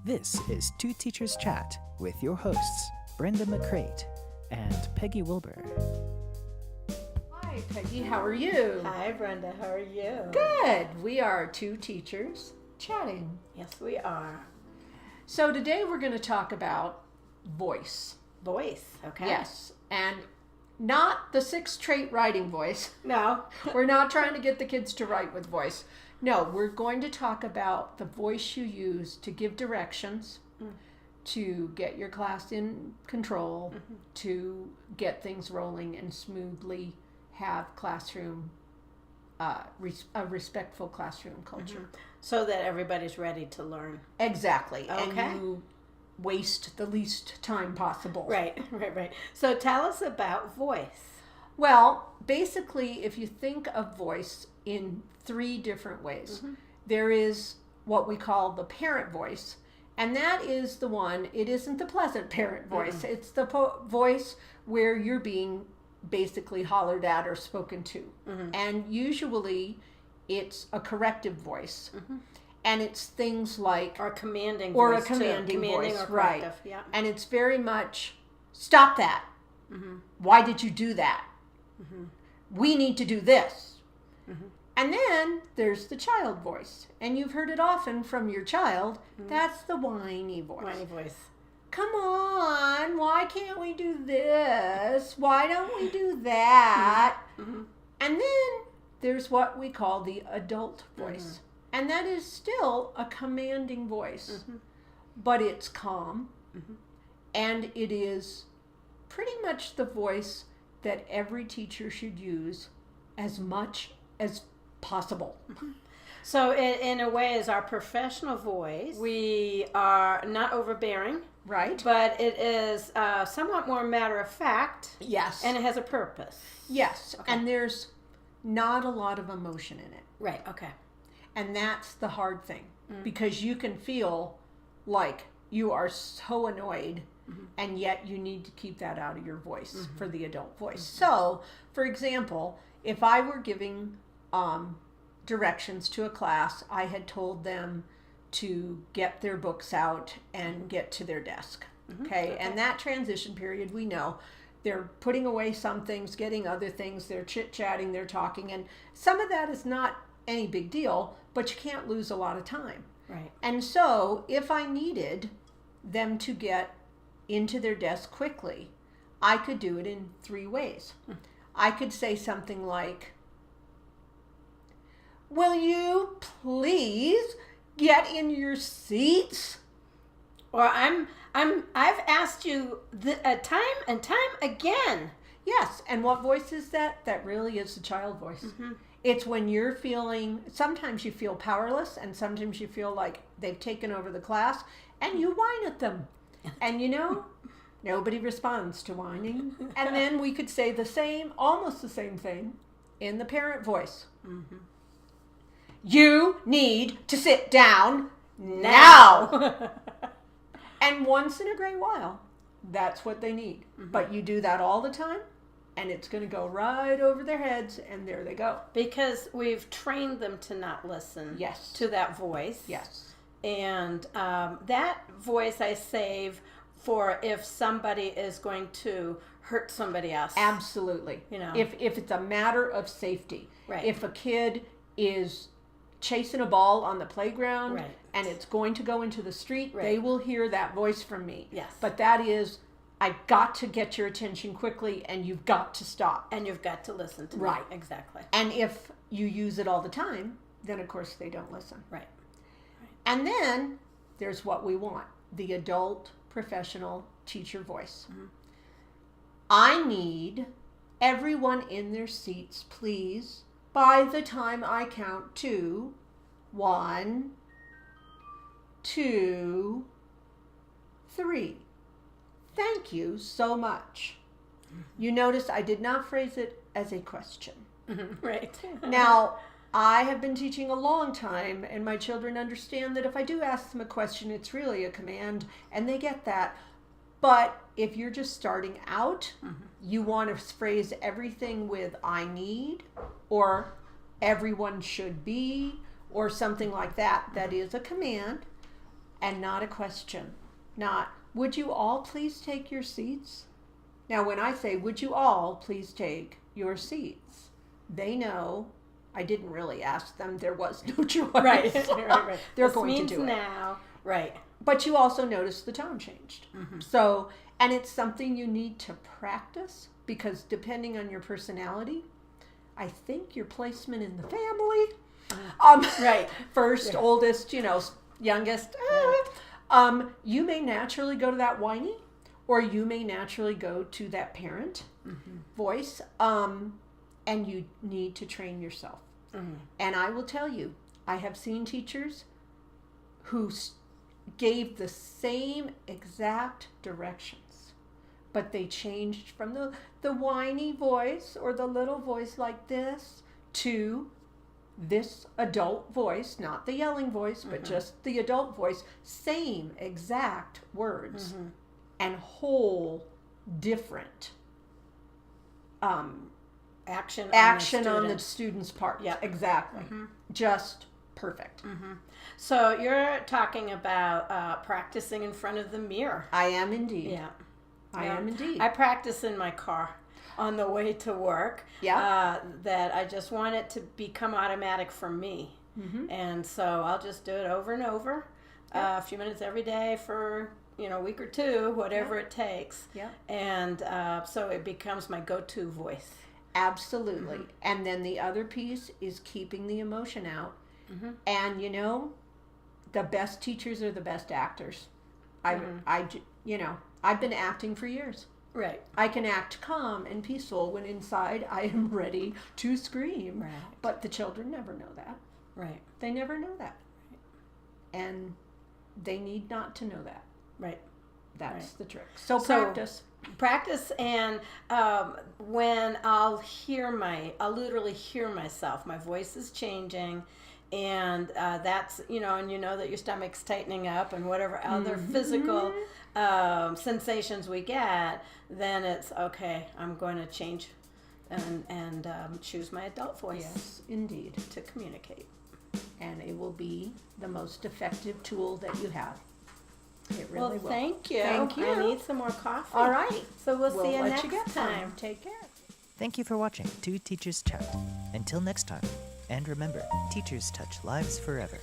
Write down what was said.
This is Two Teachers Chat with your hosts, Brenda McCrate and Peggy Wilbur. Hi, Peggy. How are you? Hi, Brenda. How are you? Good. We are two teachers chatting. Yes, we are. So today we're going to talk about voice. Voice, okay. Yes. And not the 6-trait writing voice. No. We're not trying to get the kids to write with voice. No, we're going to talk about the voice you use to give directions, to get your class in control, to get things rolling and smoothly have classroom, a respectful classroom culture. So that everybody's ready to learn. Exactly. Okay. And you waste the least time possible. Right. So tell us about voice. Well, basically, if you think of voice in 3 different ways, there is what we call the parent voice, and that is the one, it isn't the pleasant parent voice, it's the voice where you're being basically hollered at or spoken to. And usually it's a corrective voice. And it's things like... Or a commanding or voice. a commanding voice, or right. corrective, yeah. And it's very much, stop that. Why did you do that? We need to do this. And then there's the child voice. And you've heard it often from your child. That's the whiny voice. Whiny voice. Come on, why can't we do this? Why don't we do that? And then there's what we call the adult voice. And that is still a commanding voice. But it's calm. And it is pretty much the voice that every teacher should use as much as possible. So in a way, is our professional voice. We are not overbearing. Right? But it is somewhat more matter of fact. Yes. And it has a purpose. Yes. Okay. And there's not a lot of emotion in it. Right, okay. And that's the hard thing. Because you can feel like you are so annoyed and yet you need to keep that out of your voice for the adult voice. So, for example, if I were giving directions to a class, I had told them to get their books out and get to their desk. Okay? And that transition period, we know, they're putting away some things, getting other things, they're chit-chatting, they're talking, and some of that is not any big deal, but you can't lose a lot of time. Right. And so, if I needed them to get into their desk quickly, I could do it in 3 ways. I could say something like, will you please get in your seats? Or I've asked you time and time again. Yes, and what voice is that? That really is the child voice. It's when you're feeling, sometimes you feel powerless, and sometimes you feel like they've taken over the class, and you whine at them. And you know, nobody responds to whining. And then we could say the same, almost the same thing, in the parent voice. You need to sit down now. And once in a great while, that's what they need. But you do that all the time, and it's going to go right over their heads, and there they go. Because we've trained them to not listen Yes. to that voice. Yes. And that voice I save for if somebody is going to hurt somebody else. Absolutely. You know. If it's a matter of safety. Right. If a kid is chasing a ball on the playground Right. and it's going to go into the street, Right. they will hear that voice from me. Yes. But that is, I've got to get your attention quickly, and you've got to stop. And you've got to listen to Right. me. Exactly. And if you use it all the time, then of course they don't listen. Right. And then there's what we want, the adult professional teacher voice. I need everyone in their seats, please, by the time I count to 1, 2, 3. Thank you so much. You notice I did not phrase it as a question. Right. Now, I have been teaching a long time, and my children understand that if I do ask them a question, it's really a command, and they get that. But if you're just starting out, you want to phrase everything with I need, or everyone should be, or something like that. That is a command. and not a question. Not, would you all please take your seats? Now, when I say, would you all please take your seats, they know I didn't really ask them. There was no choice. Right. They're This going means to do it. now. Right. But you also notice the tone changed. So, and it's something you need to practice, because depending on your personality, I think your placement in the family, Right. first, oldest, youngest, you may naturally go to that whiny, or you may naturally go to that parent voice, and you need to train yourself. And I will tell you, I have seen teachers who gave the same exact directions, but they changed from the whiny voice or the little voice like this to this adult voice, not the yelling voice, but just the adult voice, same exact words, and whole different Action on the student's part. Yeah. Exactly. Just perfect. So you're talking about practicing in front of the mirror. I am indeed. Yeah. I am indeed. I practice in my car on the way to work. Yeah. That I just want it to become automatic for me. And so I'll just do it over and over, a few minutes every day for a week or two, whatever it takes. Yeah. And so it becomes my go-to voice. Absolutely. And then the other piece is keeping the emotion out. And the best teachers are the best actors. I've been acting for years. Right. I can act calm and peaceful when inside I am ready to scream. Right. But the children never know that. Right. They never know that. And they need not to know that. Right. That's the trick. So practice, and when I'll literally hear myself, my voice is changing, and that's and that your stomach's tightening up and whatever other physical sensations we get, then it's okay, I'm going to change and choose my adult voice. Yes, indeed. To communicate. And it will be the most effective tool that you have. It really will. Thank you. Thank you. I need some more coffee. All right. So we'll see you let next you get time. some. Take care. Thank you for watching 2 Teachers Chat. Until next time, and remember, teachers touch lives forever.